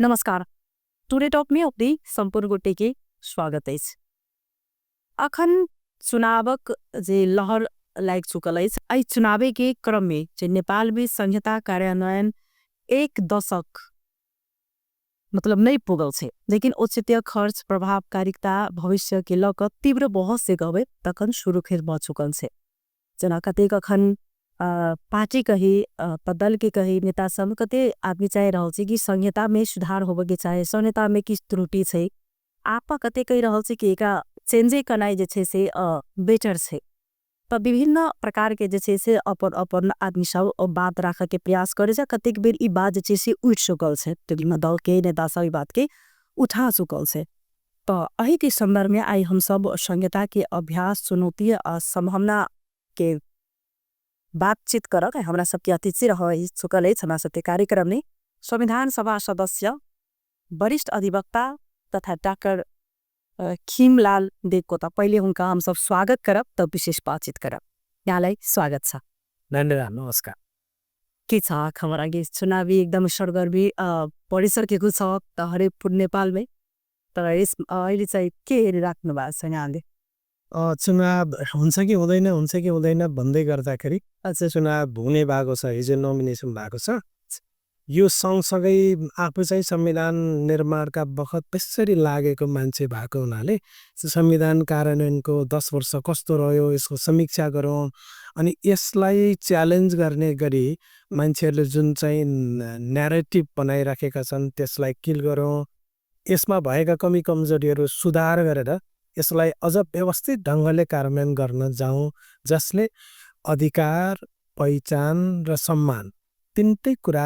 नमस्कार। Today talk में अपनी संपूर्ण गोटे के स्वागत है। अखन चुनावक जे लहर लाग चुकल है, आई चुनावे के क्रम में जे नेपाल में संहिता कार्यान्वयन एक दशक मतलब नहीं पुगल छे, लेकिन औचित्य खर्च प्रभावकारिता भविष्य के लक तीव्र बहस से गवे तखन शुरू खेर भ चुकल छे। जना कतेक अखन पार्टी कही दल के कही नेता सब कते आदमी चाहे रहल छे कि संहिता में सुधार होबे के चाहे संहिता में किस त्रुटि छे, आपा कते कही रहल छे कि एका चेंजे कनाई जे छे से बेटर छे। त विभिन्न प्रकार के जे छे से अपन अपन आदमी सब बात राखे के प्रयास करे छे। कतेक बेर ई बात जे छे से उठ चुकल छे, विभिन्न दल के नेता सब ई बात के उठा चुकल छे। त अही के संदर्भ में आई हम सब संहिता के अभ्यास चुनौती संभावना के बातचीत करक हमरा सबके अतिथि रह चुकल है। हमरा सबके कार्यक्रम में संविधान सभा सदस्य वरिष्ठ अधिवक्ता तथा डाक्टर खिमलाल देवकोटा, पहले उनका हम सब स्वागत करब तब विशेष बातचीत करब। यहाँलाई स्वागत छ। धन्यवाद, नमस्कार। के छ खबर आगे चुनावी एकदम सरगर्मी परिसकेको छ त हरेक नेपाल में, तर यस अहिले चाहिँ के हेरिराख्नु भएको छ यहाँले? चुनाव हुन्छ कि हुँदैन भन्दै गर्दाखेरि चुनाव हुने भएको छ, हिजो नोमिनेसन भएको छ। यो सँगसँगै आफू चाहिँ संविधान निर्माणका बखत त्यसरी लागेको मान्छे भएको हुनाले संविधान कार्यान्वयनको 10 वर्ष कस्तो रह्यो यसको समीक्षा गरौँ, अनि यसलाई च्यालेन्ज गर्ने गरी मान्छेहरूले जुन चाहिँ न्यारेटिभ बनाइराखेका छन् त्यसलाई किल गरौँ, यसमा भएका कमी कमजोरीहरू सुधार गरेर यसलाई अझ व्यवस्थित ढङ्गले कार्यान्वयन गर्न जाउँ, जसले अधिकार, पहिचान र सम्मान तिनटै कुरा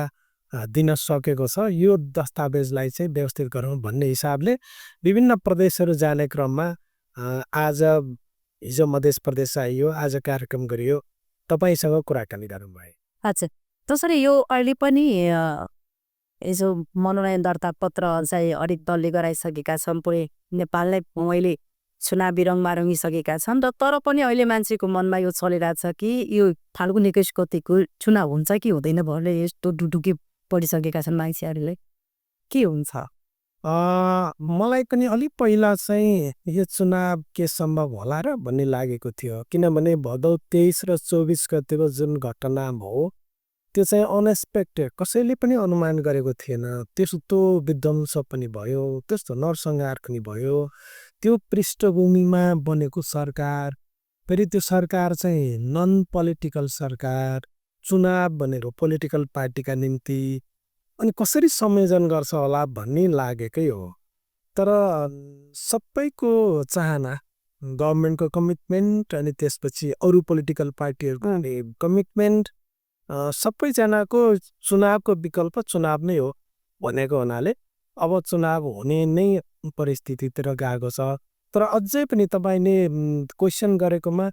दिन सकेको छ। यो दस्तावेजलाई चाहिँ व्यवस्थित गरौँ भन्ने हिसाबले विभिन्न प्रदेशहरू जाने क्रममा आज हिजो मध्य प्रदेश आइयो, आज कार्यक्रम गरियो, तपाईसँग कुराकानी गरौँ भए। अच्छा, त्यसरी यो अहिले पनि यसो मनोनयन दर्ता पत्र चाहिँ हरेक दलले गराइसकेका छन्, पुरै नेपाललाई अहिले चुनावी रङमा रङ्गिसकेका छन् र तर पनि अहिले मान्छेको मनमा यो चलिरहेछ कि यो फाल्गुन 21 गतिको चुनाव हुन्छ कि हुँदैन भन्ने यस्तो डुडुकी पढिसकेका छन् मान्छेहरूले। के हुन्छ? मलाई पनि अलि पहिला चाहिँ यो चुनाव के सम्भव होला र भन्ने लागेको थियो, किनभने भदौ 23 र 24 गतिको जुन घटना हो त्यो चाहिँ अनएक्सपेक्टेड, कसैले पनि अनुमान गरेको थिएन। त्यस्तो विध्वंस पनि भयो, त्यस्तो नरसंहार पनि भयो। त्यो पृष्ठभूमिमा बनेको सरकार, फेरि त्यो सरकार चाहिँ नन पोलिटिकल सरकार, चुनाव भनेको पोलिटिकल पार्टीका निम्ति, अनि कसरी संयोजन गर्छ होला भन्ने लागेकै हो। तर सबैको चाहना, गभर्मेन्टको कमिटमेन्ट अनि त्यसपछि अरू पोलिटिकल पार्टीहरूको कमिटमेन्ट, सबैजनाको चुनावको विकल्प चुनाव नै हो भनेको हुनाले अब चुनाव हुने नै परिस्थितितिर गएको छ। तर अझै पनि तपाईँले क्वेसन गरेकोमा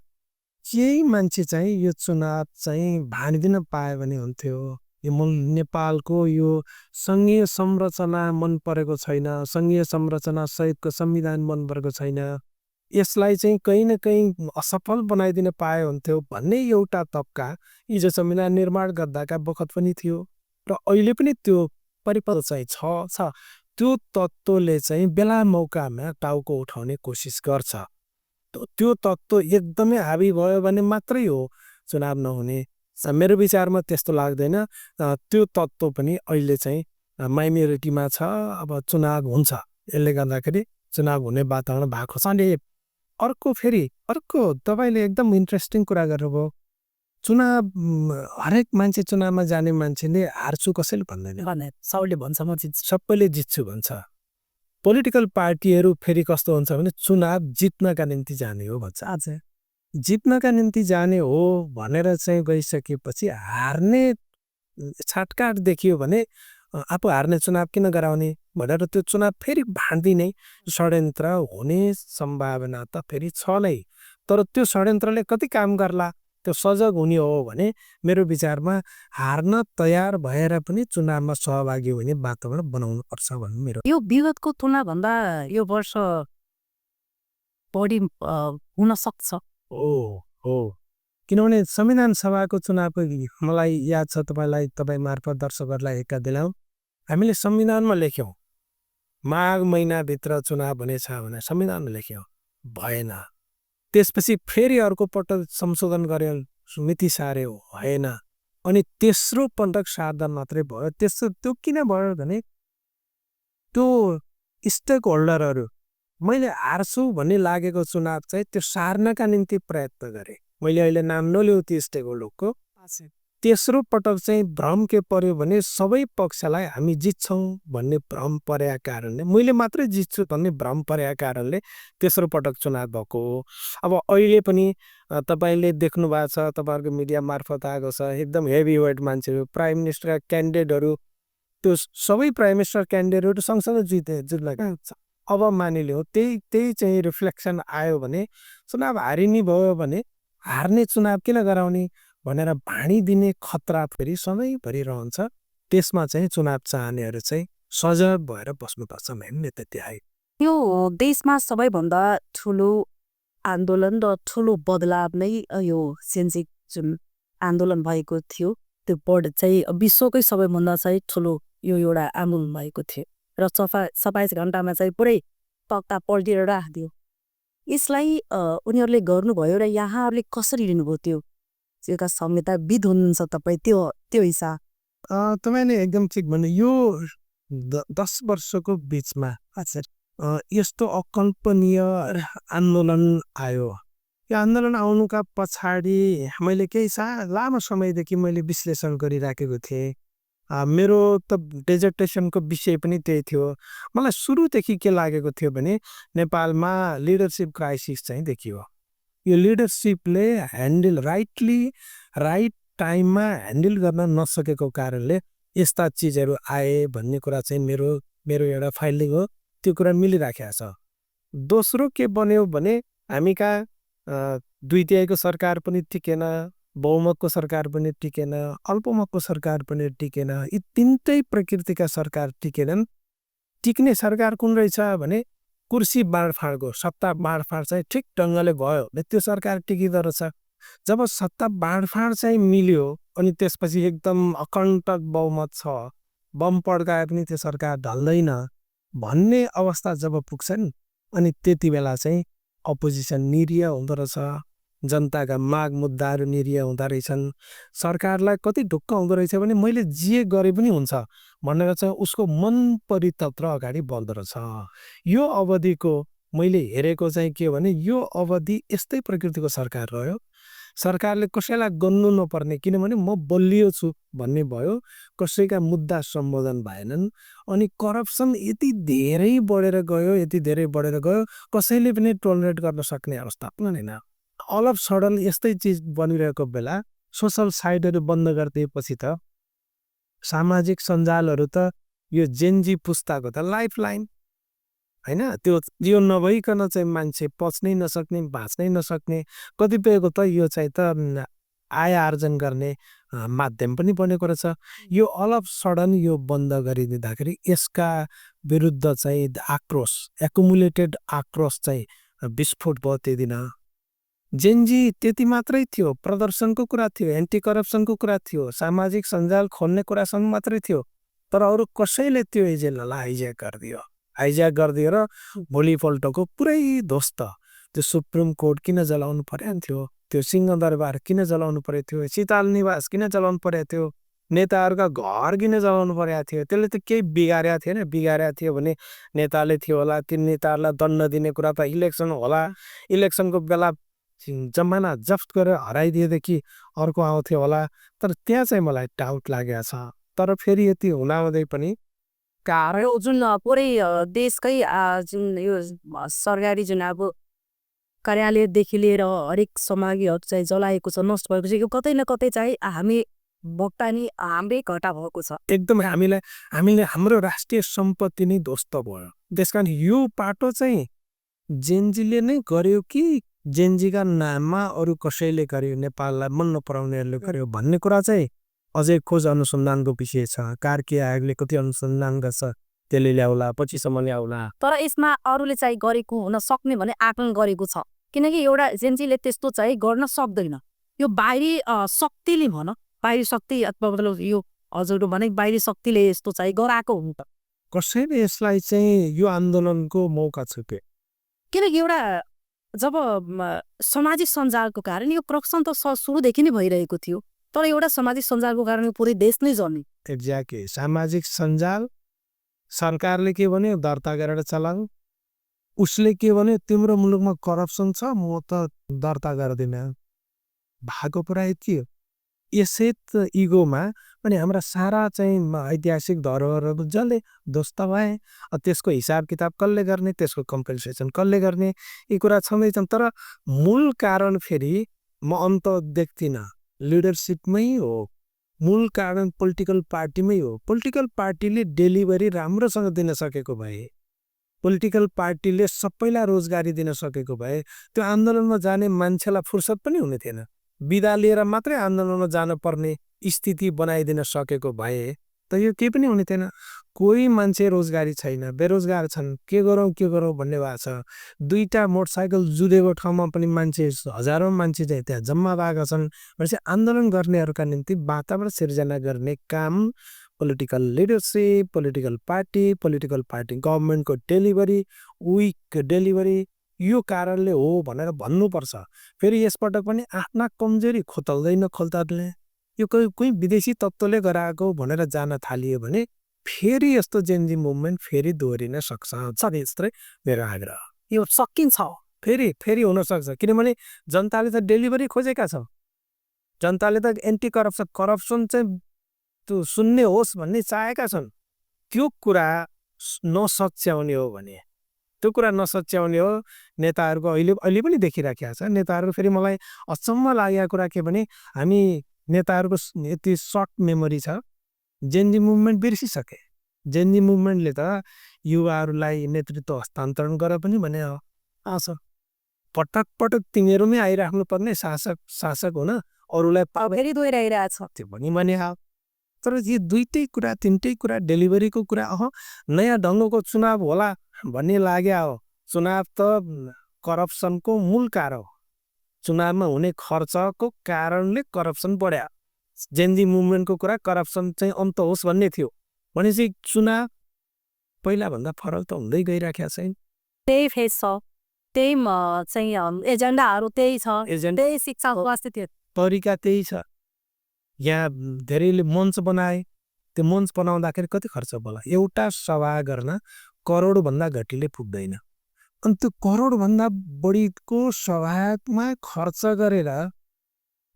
केही मान्छे चाहिँ यो चुनाव चाहिँ भानिदिन पायो भने हुन्थ्यो। यो नेपालको यो सङ्घीय संरचना मन परेको छैन, सङ्घीय संरचना सहितको संविधान मन परेको छैन, यसलाई चाहिँ कहीँ न कहीँ असफल बनाइदिन पाए हुन्थ्यो भन्ने एउटा तबका हिजो संविधान निर्माण गर्दाका बखत पनि थियो र अहिले पनि त्यो परिपक्व चाहिँ छ। त्यो तत्त्वले चाहिँ बेला मौकामा टाउको उठाउने कोसिस गर्छ। त्यो तत्त्व एकदमै हावी भयो भने मात्रै हो चुनाव नहुने। मेरो विचारमा त्यस्तो लाग्दैन। त्यो तत्त्व पनि अहिले चाहिँ माइनोरिटीमा छ। अब चुनाव हुन्छ, यसले गर्दाखेरि चुनाव हुने वातावरण भएको छ। अनि अर्को तपाईँले एकदम इन्ट्रेस्टिङ कुरा गर्नुभयो। चुनाव हरेक मान्छे चुनावमा जाने मान्छेले हार्छु कसैले भन्दैन, सबैले भन्छ म जित्छु, सबैले जित्छु भन्छ। पोलिटिकल पार्टीहरू फेरि कस्तो हुन्छ भने चुनाव जित्नका निम्ति जाने हो भन्छ। हजुर, जित्नका निम्ति जाने हो भनेर चाहिँ गइसकेपछि हार्ने छाटकाट देखियो भने आफू हार्ने चुनाव किन गराउने भनेर त्यो चुनाव फेरि भाँड्दिने षड्यन्त्र हुने सम्भावना त फेरि छ नै। तर त्यो षड्यन्त्रले कति काम गर्ला, त्यो सजग हुने हो भने मेरो विचारमा हार्न तयार भएर पनि चुनावमा सहभागी हुने वातावरण बनाउनु पर्छ भन्ने मेरो। यो विगतको तुलना भन्दा यो वर्ष बढी हुन सक्छ। हो, किनभने संविधान सभाको चुनावको मलाई याद छ, तपाईँ मार्फत दर्शकहरूलाई एका दिलाउँ, हामीले संविधानमा लेख्यौँ माघ महिनाभित्र चुनाव हुनेछ भनेर संविधानमा लेख्यौँ, भएन। त्यसपछि फेरि अर्को पटक संशोधन गर्यो, मिति सार्यो, भएन। अनि तेस्रो पटक सार्दा मात्रै भयो। त्यो किन भयो भने त्यो स्टेक होल्डरहरू मैले हार्छु भन्ने लागेको चुनाव चाहिँ त्यो सार्नका निम्ति प्रयत्न गरेँ। मैले अहिले नाम नलिउँ ती स्टेक होल्डरको। तेस्रो पटक चाहिँ भ्रम के पर्यो भने सबै पक्षलाई हामी जित्छौँ भन्ने भ्रम परेका कारणले, मैले मात्रै जित्छु भन्ने भ्रम परेका कारणले तेस्रो पटक चुनाव भएको हो। अब अहिले पनि तपाईँले देख्नु भएको छ, तपाईँहरूको मिडिया मार्फत आएको छ, एकदम हेभी वेट मान्छेहरू, प्राइम मिनिस्टरका क्यान्डिडेटहरू, त्यो सबै प्राइम मिनिस्टर क्यान्डिडेटहरू सँगसँगै जित्नुभएको छ। अब मानिलिउँ त्यही चाहिँ रिफ्लेक्सन आयो भने चुनाव हारिने भयो भने हार्ने चुनाव किन गराउने भनेर भाँडिदिने खतरा फेरि सधैँभरि रहन्छ। त्यसमा चाहिँ चुनाव चाहनेहरू चाहिँ सजग भएर बस्नुपर्छ। म्यामले त्यति आयो। यो देशमा सबैभन्दा ठुलो आन्दोलन र ठुलो बदलाव नै यो सेन्सिक जुन आन्दोलन भएको थियो, त्यो बोर्ड चाहिँ विश्वकै सबैभन्दा चाहिँ ठुलो यो एउटा आन्दोलन भएको थियो र 27 घन्टामा चाहिँ पुरै तख्ता पल्टिएर राखिदियो। यसलाई उनीहरूले गर्नुभयो र यहाँहरूले कसरी लिनुभयो? त्योका संहिताविद हुनुहुन्छ तपाईँ, त्यो हिसाब। तपाईँले एकदम ठिक भन्नु। यो 10 वर्षको बिचमा यस्तो अकल्पनीय आन्दोलन आयो। यो आन्दोलन आउनुका पछाडि मैले केही लामो समयदेखि मैले विश्लेषण गरिराखेको थिएँ। मेरो त डेजर्टेसनको विषय पनि त्यही थियो। मलाई सुरुदेखि के लागेको थियो भने नेपालमा लिडरसिप क्राइसिस चाहिँ देखियो। यो लिडरसिपले राइट टाइममा ह्यान्डल गर्न नसकेको कारणले यस्ता चिजहरू आए भन्ने कुरा चाहिँ मेरो एउटा फाइलिङ हो। त्यो कुरा मिलिराखेको छ। दोस्रो के बन्यो भने हामी कहाँ 2/3 सरकार पनि टिकेन, बहुमतको सरकार पनि टिकेन, अल्पमतको सरकार पनि टिकेन। यी तिनटै प्रकृतिका सरकार टिकेनन्। टिक्ने सरकार कुन रहेछ भने कुर्सी बाँडफाँडको, सत्ता बाँडफाँड चाहिँ ठिक ढङ्गले भयो भने त्यो सरकार टिकिँदो रहेछ। जब सत्ता बाँडफाँड चाहिँ मिल्यो अनि त्यसपछि एकदम अकण्टक बहुमत छ, बम पड्काए पनि त्यो सरकार ढल्दैन भन्ने अवस्था जब पुग्छन् अनि त्यति बेला चाहिँ अपोजिसन निरीह हुँदो रहेछ, जनताका माग मुद्दाहरू निरीह हुँदो रहेछन्। सरकारलाई कति ढुक्क हुँदो रहेछ भने मैले जे गरे पनि हुन्छ भनेर चाहिँ उसको मन परितन्त्र अगाडि बढ्दो रहेछ। यो अवधिको मैले हेरेको चाहिँ के हो भने यो अवधि यस्तै प्रकृतिको सरकार रह्यो। सरकारले कसैलाई गन्नु नपर्ने, किनभने म बलियो छु भन्ने भयो, कसैका मुद्दा सम्बोधन भएनन्। अनि करप्सन यति धेरै बढेर गयो कसैले पनि टोलरेट गर्न सक्ने अवस्था पनि छैन। अल अफ सडन यस्तै चिज बनिरहेको बेला सोसल साइटहरू बन्द गरिदिएपछि त सामाजिक सञ्जालहरू त यो जेनजी पुस्ताको त लाइफ लाइन हैन। त्यो नभइकन चाहिँ मान्छे पच्नै नसक्ने, बाँच्नै नसक्ने, कतिपयको त यो चाहिँ त आय आर्जन गर्ने माध्यम पनि बनेको रहेछ। यो अल अफ सडन यो बन्द गरिदिँदाखेरि यसका विरुद्ध चाहिँ आक्रोश, एकुमुलेटेड आक्रोश चाहिँ विस्फोट भयो। त्यही दिन जेनजी त्यति मात्रै थियो, प्रदर्शनको कुरा थियो, एन्टी करप्सनको कुरा थियो, सामाजिक सञ्जाल खोल्ने कुरासँग मात्रै थियो। तर अरू कसैले त्यो एजेन्डालाई हाइज्याक गरिदियो र भोलिपल्टको पुरै ध्वस्त। त्यो सुप्रिम कोर्ट किन जलाउनु पर्यो थियो, त्यो सिंहदरबार किन जलाउनु पर्यो थियो, शीतल निवास किन जलाउनु पर्यो थियो, नेताहरूका घर किन जलाउनु परेको थियो। त्यसले त केही बिगारेको थिएन। बिगारेको थियो भने नेताले थियो होला, ती नेताहरूलाई दण्ड दिने कुरा त इलेक्सन होला, इलेक्सनको बेला जमाना जफ्त गरेर हराइदिएदेखि अर्को आउँथ्यो होला। तर त्यहाँ चाहिँ मलाई डाउट लागेको छ। तर फेरि यति हुँदाहुँदै पनि जुन पुरै देशकै जुन यो सरकारी जुन अब कार्यालयदेखि लिएर हरेक सामग्रीहरू चाहिँ जलाएको छ, नष्ट भएको छ। यो कतै न कतै चाहिँ हामी भोक्तानी हाम्रै घटा भएको छ। एकदम हामीले हाम्रो राष्ट्रिय सम्पत्ति नै ध्वस्त भयो। त्यसकारण यो पाटो चाहिँ जेनजीले नै गर्यो कि जेनजीका नाममा अरू कसैले गर्यो, नेपाललाई मन नपराउनेहरूले गर्यो भन्ने कुरा चाहिँ अझै खोज अनुसन्धानको विषय छ। कार्की आयोगले कति अनुसन्धान गर्छ, त्यसले ल्याउला, पछिसम्म ल्याउला। तर यसमा अरूले चाहिँ गरेको हुन सक्ने भने आकलन गरेको छ, किनकि एउटा जेनजीले त्यस्तो चाहिँ गर्न सक्दैन। यो बाहिरी शक्तिले बाहिरी शक्ति अथवा मतलब यो हजुरको भने बाहिरी शक्तिले यस्तो चाहिँ गराएको हुन् त। कसैले यसलाई चाहिँ यो आन्दोलनको मौका छुटे किनकि एउटा जब सामाजिक सञ्जालको कारण यो करप्सन त सुरुदेखि नै भइरहेको थियो, तर एउटा सामाजिक सञ्जालको कारण पुरै देश नै जर्नी। एक्ज्याक्टली सामाजिक सञ्जाल सरकारले के भन्यो दर्ता गरेर चलाऊ, उसले के भन्यो तिम्रो मुलुकमा करप्सन छ म त दर्ता गर्दिनँ, भएको पुरा यति हो। यसै त इगोमा अनि हाम्रा सारा चाहिँ ऐतिहासिक धरोहरहरू जसले ध्वस्त भए, त्यसको हिसाब किताब कसले गर्ने, त्यसको कम्पेन्सेसन कसले गर्ने, यी कुरा छँदैछन्। तर मूल कारण फेरि म अन्त देख्दिनँ लिडरसिपमै हो, मूल कारण पोलिटिकल पार्टीमै हो। पोलिटिकल पार्टीले डेलिभरी राम्रोसँग दिन सकेको भए, पोलिटिकल पार्टीले सबैलाई रोजगारी दिन सकेको भए त्यो आन्दोलनमा जाने मान्छेलाई फुर्सद पनि हुने थिएन। बिदा लिएर मात्रै आन्दोलनमा जान पर्ने स्थिति बनाइदिन सकेको भए त यो केही पनि हुने थिएन। कोही मान्छे रोजगारी छैन, बेरोजगार छन्, के गरौँ भन्ने भएको छ। दुईटा मोटरसाइकल जुधेको ठाउँमा पनि मान्छे हजारौँ मान्छे चाहिँ त्यहाँ जम्मा भएका छन् भनेपछि आन्दोलन गर्नेहरूका निम्ति वातावरण सिर्जना गर्ने काम पोलिटिकल लिडरसिप, पोलिटिकल पार्टी गभर्मेन्टको डेलिभरी, विक डेलिभरी यो कारणले हो भनेर भन्नुपर्छ। फेरि यसपटक पनि आफ्ना कमजोरी खोतल्दैन खोल्ताले, यो कोही विदेशी तत्त्वले गराएको भनेर जान थालियो भने फेरि यस्तो जेनजी मुभमेन्ट फेरि दोहोरिन सक्छ यस्तै मेरो आग्रह। यो सकिन्छ फेरि हुन सक्छ, किनभने जनताले त डेलिभरी खोजेका छ, जनताले त एन्टी करप्सन चाहिँ त्यो सुन्ने होस् भन्ने चाहेका छन्। त्यो कुरा नसच्याउने हो भने, त्यो कुरा नसच्याउने हो नेताहरूको अहिले पनि देखिराखेको छ। नेताहरू फेरि मलाई अचम्म लागेको कुरा के भने हामी नेताहरूको यति सर्ट मेमोरी छ, जेनजी मुभमेन्ट बिर्सिसके। जेनजी मुभमेन्टले त युवाहरूलाई नेतृत्व हस्तान्तरण गर पनि भने आछ, पटक पटक तिनीहरूमै आइराख्नु पर्ने शासक हुन, अरूलाई फेरि दोहोऱ्याइरहेछ त्यो पनि भने तर यी दुईटै कुरा तिनटै कुरा डेलिभरीको कुरा नयाँ ढङ्गको चुनाव होला भन्ने लाग्या हो। चुनाव त करप्सनको मूल कारण हो, चुनावमा हुने खर्चको कारणले करप्सन बढ्या। जेनजी मुभमेन्टको कुरा करप्सन चाहिँ अन्त होस् भन्ने थियो भनेपछि चुनाव पहिलाभन्दा फरक त हुँदै गइराखेको छैन। त्यही फेज छ, त्यही चाहिँ एजेन्डाहरू त्यही छ, त्यही शिक्षा स्वास्थ्य तरिका त्यही छ। यहाँ धेरैले मञ्च बनाए, त्यो मञ्च बनाउँदाखेरि कति खर्च होला? एउटा सभा गर्न करोडभन्दा घटीले पुग्दैन। अनि त्यो करोडभन्दा बढीको सभामा खर्च गरेर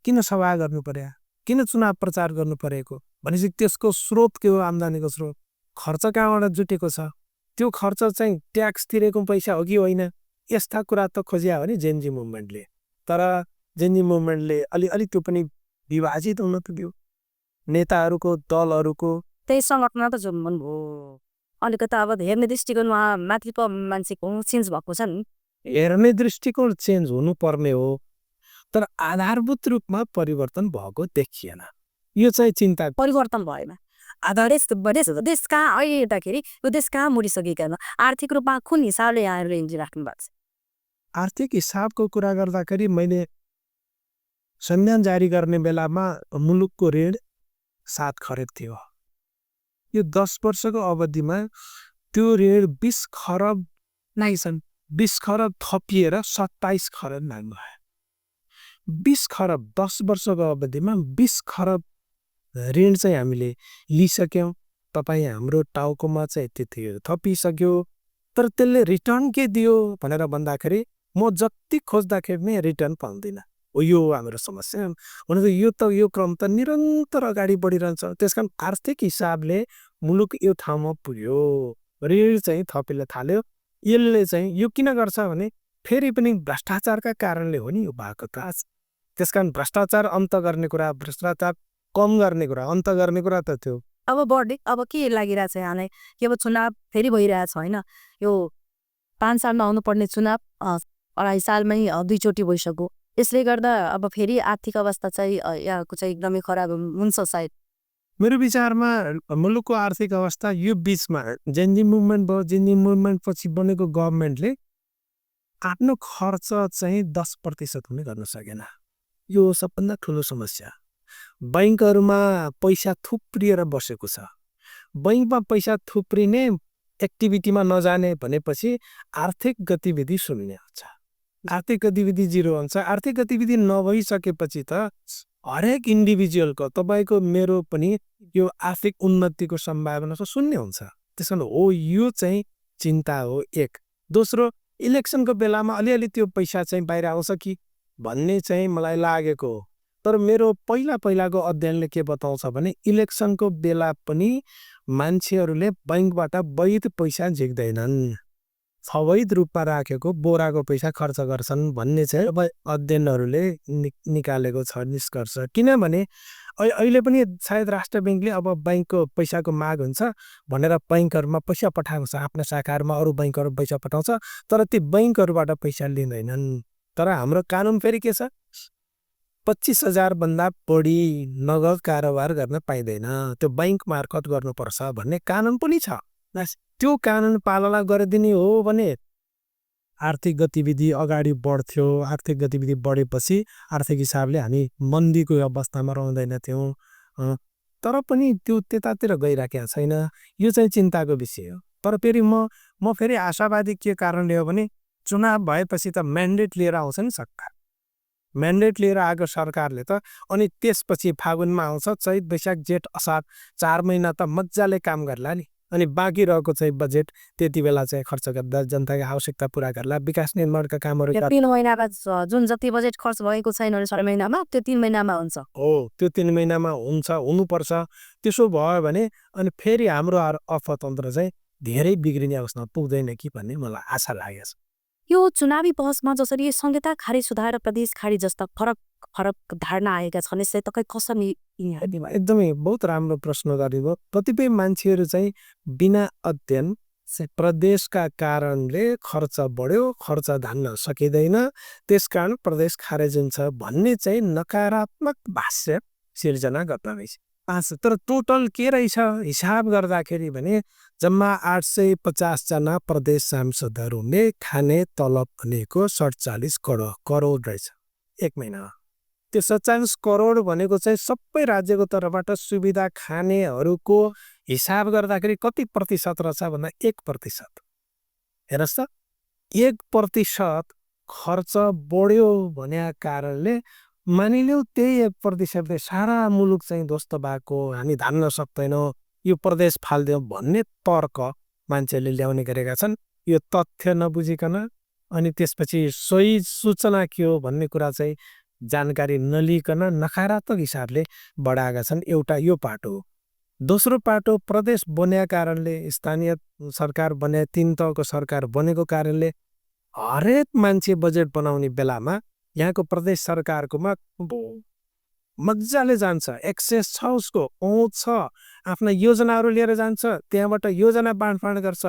किन सभा गर्नु पर्यो, किन चुनाव प्रचार गर्नु परेको भनेपछि त्यसको स्रोत के हो? आम्दानीको स्रोत खर्च कहाँबाट जुटेको छ? त्यो खर्च चाहिँ ट्याक्स तिरेको पैसा हो कि होइन? यस्ता कुरा त खोज्या हो नि जेनजी मुभमेन्टले। तर जेनजी मुभमेन्टले अलि त्यो पनि विभाजित हुन पुग्यो, नेताहरूको दलहरूको त्यही सङ्गठन त जुम्मन भयो। अलिकति अब हेर्ने दृष्टिकोणमा माथिको मान्छेको चेन्ज भएको छ नि, हेर्ने दृष्टिकोण चेन्ज हुनुपर्ने हो, तर आधारभूत रूपमा परिवर्तन भएको देखिएन। यो चाहिँ चिन्ता परिवर्तन भएन। देश कहाँ अहिले हेर्दाखेरि यो देश कहाँ मुडिसकेका छ, आर्थिक रूपमा कुन हिसाबले यहाँहरूले हिँडिराख्नु भएको छ? आर्थिक हिसाबको कुरा गर्दाखेरि मैले संविधान जारी गर्ने बेलामा मुलुकको ऋण 7 खरब थियो। यो 10 वर्षको अवधिमा त्यो ऋण 20 खरब नै छन्, 20 खरब थपिएर 27 खरब नाग्नु भयो। 20 खरब 10 वर्षको अवधिमा 20 खरब ऋण चाहिँ हामीले लिइसक्यौँ। तपाईँ हाम्रो टाउकोमा चाहिँ त्यति थपिसक्यो, तर त्यसले रिटर्न के दियो भनेर भन्दाखेरि म जति खोज्दाखेरि नै रिटर्न पाउँदिनँ। यो हाम्रो समस्या हुन त यो क्रम त निरन्तर अगाडि बढिरहन्छ। त्यसकारण आर्थिक हिसाबले मुलुक यो ठाउँमा पुग्यो, ऋण चाहिँ थपिन थाल्यो। यसले चाहिँ यो किन गर्छ भने फेरि पनि भ्रष्टाचारका कारणले हो नि यो भएको त। त्यसकारण भ्रष्टाचार अन्त गर्ने कुरा, भ्रष्टाचार कम गर्ने कुरा, अन्त गर्ने कुरा त थियो। अब बढ्दै अब के लागिरहेछ यहाँलाई? अब चुनाव फेरि भइरहेछ होइन? यो 5 सालमा आउनुपर्ने चुनाव 2.5 सालमै 2 चोटि भइसक्यो। यसले गर्दा अब फेरि आर्थिक अवस्था चाहिँ यहाँको चाहिँ एकदमै खराब हुन्छ सायद। मेरो विचारमा मुलुकको आर्थिक अवस्था यो बिचमा जेनजी मुभमेन्ट भयो, जेनजी मुभमेन्ट पछि बनेको गभर्मेन्टले आफ्नो खर्च चाहिँ 10% हुने गर्न सकेन। यो सबभन्दा ठुलो समस्या। बैंकहरुमा पैसा थुप्रिएर बसेको छ। बैंकमा पैसा थुप्रिने एक्टिभिटीमा नजाने भनेपछि आर्थिक गतिविधि शून्य हुन्छ। आर्थिक गतिविधि जिरो हुन्छ। आर्थिक गतिविधि नभइसकेपछि त हरेक इन्डिभिजुअलको तपाईको मेरो पनि यो आर्थिक उन्नतिको सम्भावना त शून्य हुन्छ। त्यसैले हो यो चाहिँ चिन्ता हो एक। दोस्रो इलेक्सनको बेलामा अलिअलि त्यो पैसा चाहिँ बाहिर आउँछ कि भन्ने चाहिँ मलाई लागेको हो। तर मेरो पहिलाको अध्ययनले के बताउँछ भने इलेक्सनको बेला पनि मान्छेहरूले बैंकबाट वैध पैसा झिक्दैनन्। अवैध रूपमा राखेको बोराको पैसा खर्च गर्छन् भन्ने चाहिँ अब अध्ययनहरूले निकालेको छ निष्कर्ष। किनभने अहिले पनि सायद राष्ट्र बैंकले अब बैंकको पैसाको माग हुन्छ भनेर बैंकहरुमा पैसा पठाएको छ। आफ्ना शाखाहरुमा अरु बैंकहरु पैसा पठाउँछ तर ती बैंकहरुबाट पैसा लिँदैनन्। तर हाम्रो कानुन फेरि के छ 25,000 भन्दा बढी नगद कारोबार गर्न पाइदैन। त्यो बैंक मार्फत गर्नुपर्छ भन्ने कानुन पनि छ। त्यो कानुन पालना गरिदिने हो भने आर्थिक गतिविधि अगाडि बढ्थ्यो। आर्थिक गतिविधि बढेपछि आर्थिक हिसाबले हामी मन्दीको अवस्थामा रहँदैनथ्यौं। तर पनि त्यो त्यतातिर गइराखेको छैन। यो चाहिँ चिन्ताको विषय हो। तर फेरि म फेरि आशावादी के कारणले हो भने चुनाव भएपछि त म्यान्डेट लिएर आउँछ नि सरकार। म्यान्डेट लिएर आएको सरकारले त अनि त्यसपछि फागुनमा आउँछ चैत वैशाख जेठ असार 4 महिना त मज्जाले काम गर्ला नि। अनि बाँकी रहेको चाहिँ बजेट त्यति बेला चाहिँ खर्च गर्दा जनताको आवश्यकता पूरा गर्ला विकास निर्माणका कामहरु 3 महिनामा जुन जति बजेट खर्च भएको छैन 4 महिनामा त्यो 3 महिनामा हुन्छ। हो त्यो 3 महिनामा हुन्छ हुनुपर्छ। त्यसो भयो भने अनि फेरि हाम्रो अर्थतन्त्र चाहिँ धेरै बिग्रिने अवस्थामा पुग्दैन कि भन्ने मलाई आशा लागेको छ। यो चुनावी बहसमा जसरी संहिता खारेज सुधार र प्रदेश खारेज जस्ता फरक धारणा आएका छन् यसलाई तपाई कसरी एकदमै बहुत राम्रो प्रश्न गरियो। कतिपय मान्छेहरू चाहिँ बिना अध्ययन प्रदेशका कारणले खर्च बढ्यो खर्च धान्न सकिँदैन त्यसकारण प्रदेश खारेज हुन्छ भन्ने चाहिँ नकारात्मक भाष्य सिर्जना गर्न रहेछ। तर टोटल के रहेछ हिसाब गर्दाखेरि भने जम्मा 850 जना प्रदेश सांसदहरूले खाने तलब भनेको 47 करोड रहेछ एक महिनामा। त्यो 47 करोड भनेको चाहिँ सबै राज्यको तर्फबाट सुविधा खानेहरूको हिसाब गर्दाखेरि कति प्रतिशत रहेछ भन्दा 1%। हेर्नुस् त 1% खर्च बढ्यो भन्ने कारणले मानिलिउ त्यही 1%ले सारा मुलुक चाहिँ ध्वस्त भएको हामी धान्न सक्दैनौँ यो प्रदेश फाल्दियौँ भन्ने तर्क मान्छेले ल्याउने गरेका छन्। यो तथ्य नबुझिकन अनि त्यसपछि सही सूचना के हो भन्ने कुरा चाहिँ जानकारी नलिकन नकारात्मक हिसाबले बढाएका छन्। एउटा यो पाटो हो। दोस्रो पाटो प्रदेश बन्या कारणले स्थानीय सरकार बने 3 तहको सरकार बनेको कारणले हरेक मान्छे बजेट बनाउने बेलामा यहाँको प्रदेश सरकारकोमा मज्जाले जान्छ एक्सेस छ उसको पहुँच छ आफ्ना योजनाहरू लिएर जान्छ त्यहाँबाट योजना बाँडफाँड गर्छ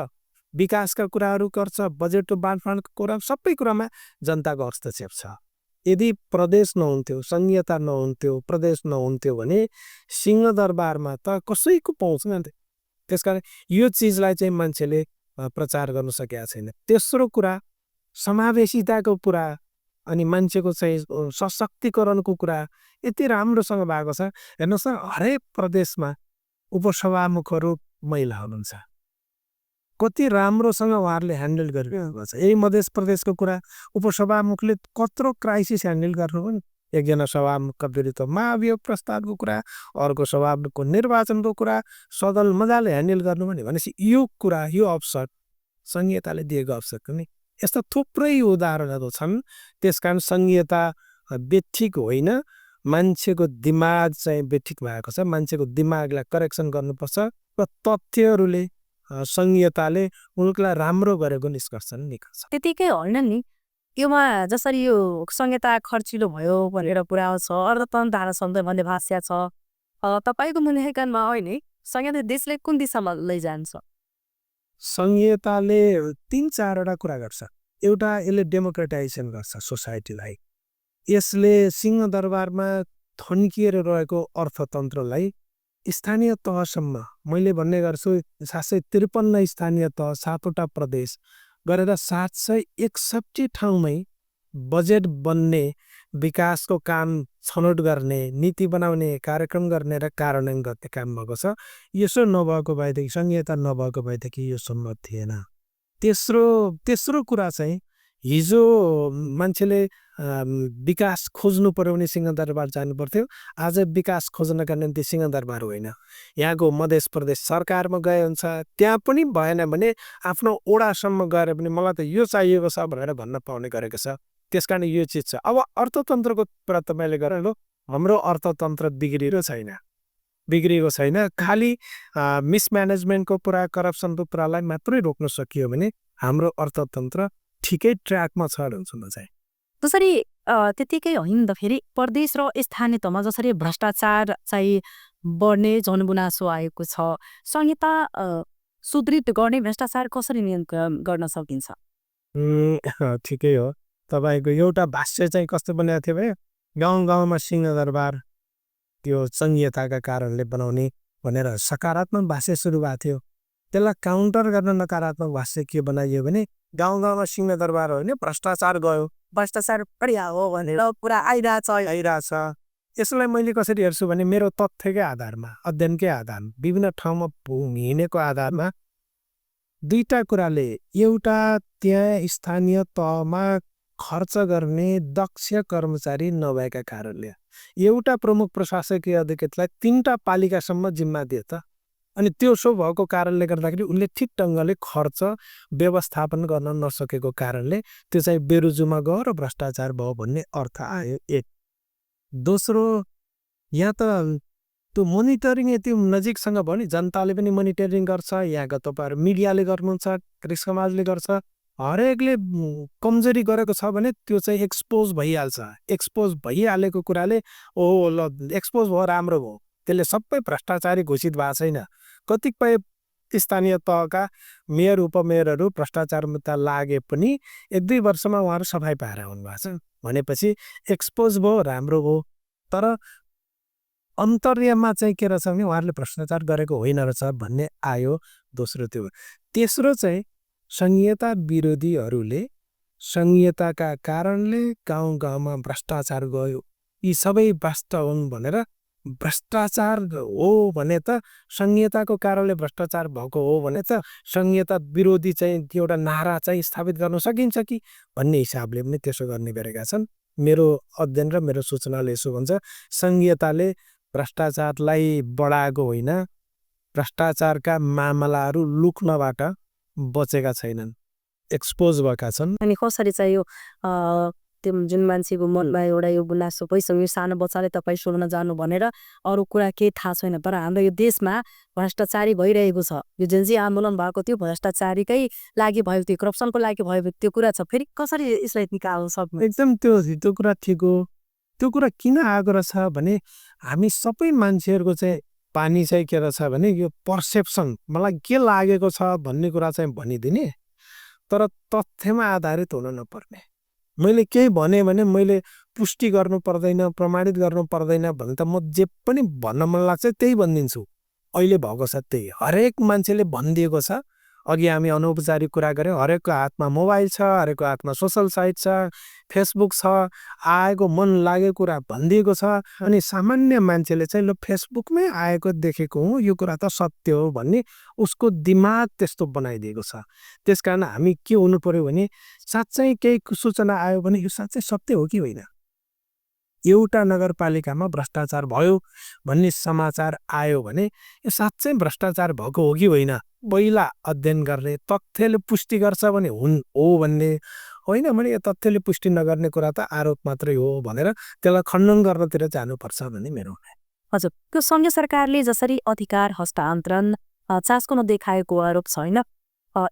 विकासका कुराहरू गर्छ बजेटको बाँडफाँडको कुरा सबै कुरामा जनताको हस्तक्षेप छ। यदि प्रदेश नहुन्थ्यो संहिता नहुन्थ्यो प्रदेश नहुन्थ्यो भने सिंहदरबारमा त कसैको पहुँच नहुन्थ्यो। त्यसकारण यो चिजलाई चाहिँ मान्छेले प्रचार गर्न सकेका छैन। तेस्रो कुरा समावेशिताको कुरा अनि मान्छेको चाहिँ सशक्तिकरणको कुरा यति राम्रोसँग भएको छ। हेर्नुस् न हरेक प्रदेशमा उपसभामुखहरू महिला हुनुहुन्छ कति राम्रोसँग उहाँहरूले ह्यान्डल गरिरहेको छ। यही मध्य प्रदेशको कुरा उपसभामुखले कत्रो क्राइसिस ह्यान्डल गर्नु पनि एकजना सभामुखका विरुद्ध महाभियोग प्रस्तावको कुरा अर्को सभामुखको निर्वाचनको कुरा सदन मजाले ह्यान्डल गर्नु पनि भनेपछि यो कुरा यो अवसर संहिताले दिएको अवसर पनि यस्ता थुप्रै उदाहरणहरू छन्। त्यसकारण संहिता बेठिक होइन मान्छेको दिमाग चाहिँ बेठिक भएको छ। मान्छेको दिमागलाई करेक्सन गर्नुपर्छ र तथ्यहरूले संहिताले मुलुकलाई राम्रो गरेको निष्कर्ष निकाल्छ। त्यतिकै होइन नि योमा जसरी यो संहिता खर्चिलो भयो भनेर कुरा छ अर्थतन्त्र धारा शब्द भन्ने भाष्य छ तपाईको मूल्याङ्कनमा होइन संहिता देशले कुन दिशामा लैजान्छ? संहिताले 3-4 वटा कुरा गर्छ। एउटा यसले डेमोक्रेटाइजेसन गर्छ सोसाइटीलाई। यसले सिंहदरबारमा थन्किएर रहेको अर्थतन्त्रलाई स्थानीय तहसम्म मैले भन्ने गर्छु 753 स्थानीय तह 7 वटा प्रदेश गरेर 761 ठाउँमै बजेट बन्ने विकासको काम छनौट गर्ने, नीति बनाउने, कार्यक्रम गर्ने र कार्यान्वयन गर्ने काम भएको छ। यसो नभएको भएदेखि, संहिता नभएको भएदेखि यो सम्भव थिएन। तेस्रो कुरा चाहिँ हिजो मान्छेले विकास खोज्नु पर्यो भने सिंहदरबार जानु पर्थ्यो। आज विकास खोज्नका निम्ति सिंहदरबार होइन, यहाँको मध्य प्रदेश सरकारमा गए हुन्छ। त्यहाँ पनि भएन भने आफ्नो ओडासम्म गएर पनि मलाई त यो चाहिएको छ भनेर भन्न पाउने गरेको छ। त्यसकारण यो चिज छ। अब अर्थतन्त्रको कुरा तपाईँले गरेर लो, हाम्रो अर्थतन्त्र बिग्रिएको छैन। खालि मिसम्यानेजमेन्टको कुरा, करप्सनको कुरालाई मात्रै रोक्न सकियो भने हाम्रो अर्थतन्त्र ठिकै ट्र्याकमा छ भन्छु म चाहिँ। जसरी त्यतिकै होइन त फेरि प्रदेश र स्थानीय तहमा जसरी भ्रष्टाचार चाहिँ बढ्ने जनगुनासो आएको छ, संहिता सुदृढ गर्ने भ्रष्टाचार कसरी नियन्त्रण गर्न सकिन्छ? ठिकै हो। तपाईँको एउटा भाष्य चाहिँ कस्तो बनाएको थियो भने गाउँ गाउँमा सिंहदरबार त्यो संहिताका कारणले बनाउने भनेर सकारात्मक भाष्य सुरु भएको थियो। त्यसलाई काउन्टर गर्न नकारात्मक भाष्य के बनाइयो भने गाउँ गाउँमा सिंहदरबार हो भने भ्रष्टाचार गयो, भ्रष्टाचार बढिया हो भनेर पुरा आइरहेछ। यसलाई मैले कसरी हेर्छु भने मेरो तथ्यकै आधारमा, अध्ययनकै आधारमा, विभिन्न ठाउँमा हिँडेको आधारमा दुईटा कुराले, एउटा त्यहाँ स्थानीय तहमा खर्च गर्ने दक्ष कर्मचारी नभएका कारणले, एउटा प्रमुख प्रशासकीय अधिकारीलाई 3टा पालिकासम्म जिम्मा दिए त। अनि त्यो सो भएको कारणले गर्दाखेरि उनले ठिक ढङ्गले खर्च व्यवस्थापन गर्न नसकेको कारणले त्यो चाहिँ बेरुजुमा गयो र भ्रष्टाचार भयो भन्ने अर्थ आयो। एक। दोस्रो, यहाँ त त्यो मोनिटरिङ यति नजिकसँग भयो नि, जनताले पनि मोनिटरिङ गर्छ, यहाँका तपाईँहरू मिडियाले गर्नुहुन्छ, कृषि समाजले गर्छ। हरेकले कमजोरी गरेको छ भने त्यो चाहिँ एक्सपोज भइहाल्छ। एक्सपोज भइहालेको कुराले ओहो ल एक्सपोज भयो, राम्रो भयो, त्यसले सबै भ्रष्टाचारी घोषित भएको छैन। कतिपय स्थानीय तहका मेयर उपमेयरहरू भ्रष्टाचारमा लागे पनि 1-2 वर्षमा उहाँहरू सफाइ पाएर आउनुभएको छ भनेपछि एक्सपोज भयो, राम्रो भयो। तर अन्तर्यमा चाहिँ के रहेछ भने उहाँहरूले भ्रष्टाचार गरेको होइन रहेछ भन्ने आयो। दोस्रो त्यो। तेस्रो चाहिँ संहिता विरोधीहरूले संहिताका कारणले गाउँ गाउँमा भ्रष्टाचार गयो, यी सबै वास्तव हुन् भनेर भ्रष्टाचार हो भने त संहिताको कारणले भ्रष्टाचार भएको हो भने त संहिता विरोधी चाहिँ एउटा नारा चाहिँ स्थापित गर्न सकिन्छ कि भन्ने हिसाबले पनि त्यसो गर्ने गरेका छन्। मेरो अध्ययन र मेरो सूचनाले यसो भन्छ, संहिताले भ्रष्टाचारलाई बढाएको होइन, भ्रष्टाचारका मामलाहरू लुक्नबाट बचेका छैनन्, एक्सपोज भएका छन्। अनि कसरी चाहिँ यो त्यो जुन मान्छेको मनमा एउटा यो गुनासो भइसक्यो, सानो बच्चाले तपाईँ सोध्न जानु भनेर अरू कुरा केही थाहा छैन, तर हाम्रो यो देशमा भ्रष्टाचारी भइरहेको छ। यो जुन चाहिँ आन्दोलन भएको थियो भ्रष्टाचारीकै लागि भयो, त्यो करप्सनको लागि भयो, त्यो कुरा छ। फेरि कसरी यसलाई निकाल्न सक्नु? एकदम त्यो कुरा ठिक हो। त्यो कुरा किन आएको रहेछ भने हामी सबै मान्छेहरूको चाहिँ पानी चाहिँ के रहेछ भने यो पर्सेप्सन, मलाई के लागेको छ भन्ने कुरा चाहिँ भनिदिने, तर तथ्यमा आधारित हुन नपर्ने। मैले केही भने मैले पुष्टि गर्नु पर्दैन, प्रमाणित गर्नु पर्दैन भने त म जे पनि भन्न मन लाग्छ त्यही भनिदिन्छु। अहिले भएको छ त्यही, हरेक मान्छेले भनिदिएको छ। अघि हामी अनौपचारिक कुरा गऱ्यौँ, हरेकको हातमा मोबाइल छ, हरेकको हातमा सोसल साइट छ, फेसबुक छ, आएको मन लागेको कुरा भनिदिएको छ। अनि सामान्य मान्छेले चाहिँ ल फेसबुकमै आएको देखेको हुँ, यो कुरा त सत्य हो भन्ने उसको दिमाग त्यस्तो बनाइदिएको छ। त्यस कारण हामी के हुनु पर्यो भने साँच्चै केही सूचना आयो भने यो साँच्चै सत्य हो कि होइन, एउटा नगरपालिकामा भ्रष्टाचार भयो भन्ने समाचार आयो भने यो साँच्चै भ्रष्टाचार भएको हो कि होइन पहिला अध्ययन गर्ने, तथ्यले पुष्टि गर्छ भने हो भन्ने, होइन भने यो तथ्यले पुष्टि नगर्ने कुरा त आरोप मात्रै हो भनेर त्यसलाई खण्डन गर्नतिर जानुपर्छ भन्ने मेरो भनाइ। हजुर, त्यो सङ्घीय सरकारले जसरी अधिकार हस्तान्तरण चासो नदेखाएको आरोप छ होइन,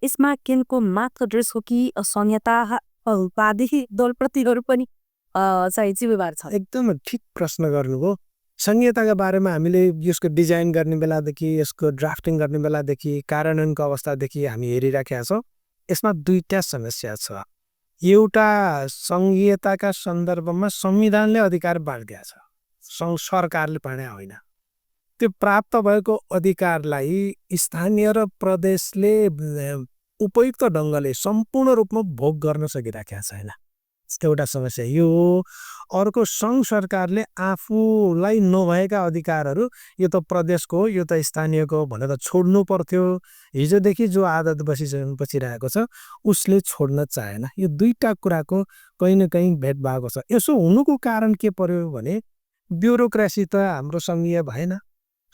यसमा केनको मात्र दृश्य हो कि संहितावादी दलप्रतिहरू पनि चाहिँ जिम्मेवार छ? एकदम ठिक प्रश्न गर्नुभयो। संहिताका बारेमा हामीले यसको डिजाइन गर्ने बेलादेखि, यसको ड्राफ्टिङ गर्ने बेलादेखि, कार्यान्वयनको अवस्थादेखि हामी हेरिराखेका छौँ। यसमा दुईटा समस्या छ। एउटा संहिताका सन्दर्भमा संविधानले अधिकार बाँडिदिएको छ, सरकारले बाँडे होइन। त्यो प्राप्त भएको अधिकारलाई स्थानीय र प्रदेशले उपयुक्त ढङ्गले सम्पूर्ण रूपमा भोग गर्न सकिराखेका छैन। एउटा समस्या यो हो। अर्को सङ्घ सरकारले आफूलाई नभएका अधिकारहरू यो त प्रदेशको हो, यो त स्थानीयको हो भनेर छोड्नु पर्थ्यो। हिजोदेखि जो आदत बसिरहेको छ उसले छोड्न चाहेन। यो दुईटा कुराको कहीँ न कहीँ भेट भएको छ। यसो हुनुको कारण के पर्यो भने ब्युरोक्रेसी त हाम्रो सङ्घीय भएन,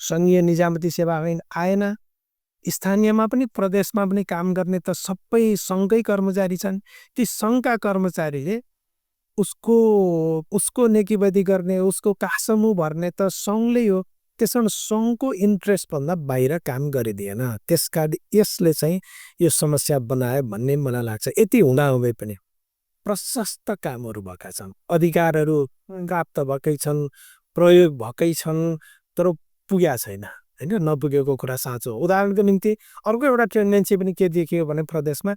सङ्घीय निजामती सेवा ऐन आएन। स्थानीयमा पनि प्रदेशमा पनि काम गर्ने त सबै सङ्घकै कर्मचारी छन्। ती सङ्घका कर्मचारीले उसको नेकीबदी गर्ने, उसको कासमु भर्ने त सङ्घले हो। त्यसकारण सङ्घको इन्ट्रेस्टभन्दा बाहिर काम गरिदिएन। त्यसकारण यसले चाहिँ यो समस्या बनायो भन्ने मलाई लाग्छ। यति हुँदाहुँदै पनि प्रशस्त कामहरू भएका छन्, अधिकारहरू प्राप्त भएकै छन्, प्रयोग भएकै छन्, तर पुगेको छैन होइन। नपुगेको कुरा साँचो हो। उदाहरणको निम्ति अर्को एउटा टेन्डेन्सी पनि के देखियो भने प्रदेशमा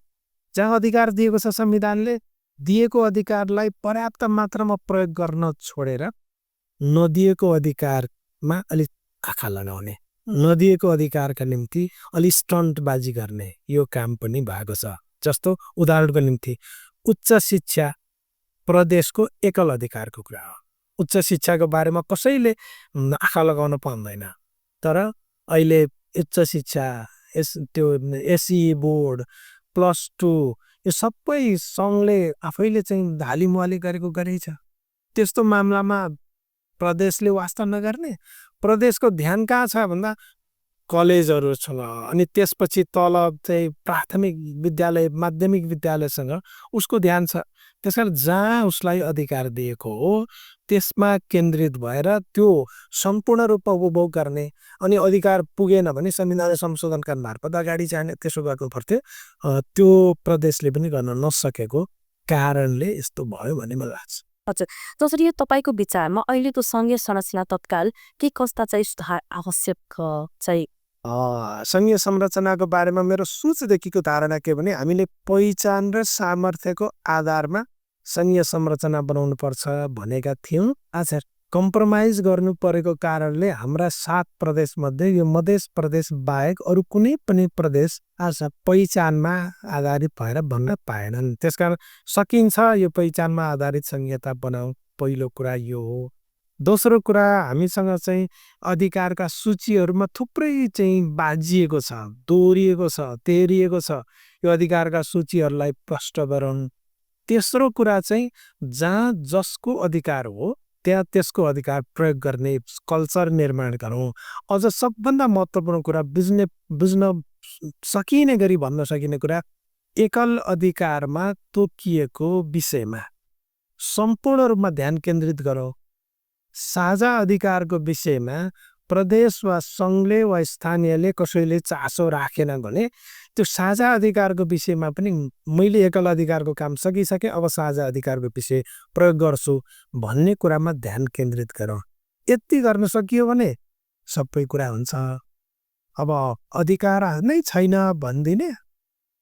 जहाँ अधिकार दिएको छ संविधानले दिएको अधिकारलाई पर्याप्त मात्रामा प्रयोग गर्न छोडेर नदिएको अधिकारमा अलिक आँखा लगाउने, नदिएको अधिकारका निम्ति अलि स्टन्टबाजी गर्ने यो काम पनि भएको छ। जस्तो उदाहरणको निम्ति उच्च शिक्षा प्रदेशको एकल अधिकारको कुरा हो। उच्च शिक्षाको बारेमा कसैले आँखा लगाउन पाउँदैन, तर अहिले उच्च शिक्षा त्यो एसई बोर्ड +2 यो सबै सङ्घले आफैले चाहिँ धालीमुहाली गरेको गरेछ। त्यस्तो मामलामा प्रदेशले वास्ता नगर्ने, प्रदेशको ध्यान कहाँ छ भन्दा कलेजहरू छ, अनि त्यसपछि तल चाहिँ प्राथमिक विद्यालय माध्यमिक विद्यालयसँग उसको ध्यान छ। त्यसकारण जहाँ उसलाई अधिकार दिएको हो त्यसमा केन्द्रित भएर त्यो सम्पूर्ण रूपमा उपभोग गर्ने, अनि अधिकार पुगेन भने संविधान संशोधनका मार्फत अगाडि जाने, त्यसो गर्नु पर्थ्यो। त्यो प्रदेशले पनि गर्न नसकेको कारणले यस्तो भयो भन्ने मलाई लाग्छ। हजुर, जसरी यो तपाईँको विचारमा अहिलेको सङ्घीय संरचना तत्काल के कस्ता चाहिँ सुधार आवश्यक चाहिँ? सङ्घीय संरचनाको बारेमा मेरो सोचदेखिको धारणा के भने हामीले पहिचान र सामर्थ्यको आधारमा सङ्घीय संरचना बनाउनु पर्छ भनेका थियौँ। आज कम्प्रोमाइज गर्नु परेको कारणले हाम्रा 7 प्रदेशमध्ये यो मधेस प्रदेश बाहेक अरू कुनै पनि प्रदेश आज पहिचानमा आधारित भएर भन्न पाएनन्। त्यसकारण सकिन्छ यो पहिचानमा आधारित सङ्घीयता बनाऊ, पहिलो कुरा यो हो। दोस्रो कुरा हामीसँग चाहिँ अधिकारका सूचीहरूमा थुप्रै चाहिँ बाजिएको छ, दोहोरिएको छ, तेरिएको छ। यो अधिकारका सूचीहरूलाई प्रष्ट गरौँ। तेस्रो कुरा चाहिँ जहाँ जसको अधिकार हो त्यहाँ त्यसको अधिकार प्रयोग गर्ने कल्चर निर्माण गरौँ। अझ सबभन्दा महत्त्वपूर्ण कुरा बुझ्न सकिने गरी भन्न सकिने कुरा एकल अधिकारमा तोकिएको विषयमा सम्पूर्ण रूपमा ध्यान केन्द्रित गरौँ। साझा अधिकारको विषयमा प्रदेश वा सङ्घले वा स्थानीयले कसैले चासो राखेन भने त्यो साझा अधिकारको विषयमा पनि मैले एकल अधिकारको काम सकिसकेँ, अब साझा अधिकारको विषय प्रयोग गर्छु भन्ने कुरामा ध्यान केन्द्रित गरौँ। यति गर्न सकियो भने सबै कुरा हुन्छ। अब अधिकार नै छैन भनिदिने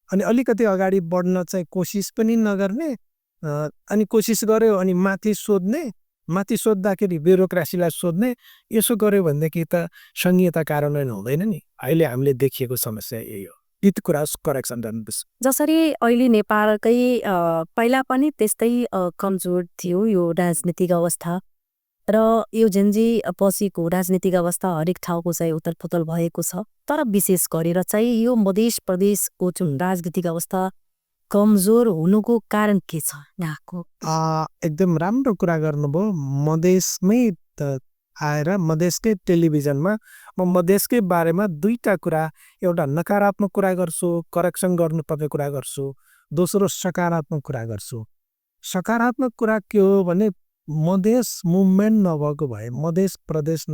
अनि अलिकति अगाडि बढ्न चाहिँ कोसिस पनि नगर्ने, अनि कोसिस गर्यो अनि माथि सोध्ने, माथि सोद्धाखेरि ब्युरोक्रेसीलाई सोध्ने, यसो गर्यो भनेदेखि त सङ्घीयता कार्यान्वयन हुँदैन नि। अहिले हामीले देखिएको समस्या यही हो। यति कुरा करेक्सन गर्नुपर्छ। जसरी अहिले नेपालकै पहिला पनि त्यस्तै कमजोर थियो यो राजनीतिक अवस्था, र यो जेन्जी पछिको राजनीतिक अवस्था हरेक ठाउँको चाहिँ उथलपुथल भएको छ। तर विशेष गरेर चाहिँ यो मधेस प्रदेशको जुन राजनीतिक अवस्था कमजोर हुनुको कारण के छ यहाँको? एकदम राम्रो कुरा गर्नुभयो। मधेसमै त आएर मधेसकै टेलिभिजनमा म मधेसकै बारेमा दुईटा कुरा, एउटा नकारात्मक कुरा गर्छु, करेक्सन गर्नुपर्ने कुरा गर्छु, दोस्रो सकारात्मक कुरा गर्छु। सकारात्मक कुरा के हो भने मधेस मुभमेन्ट नभएको भए, मधेस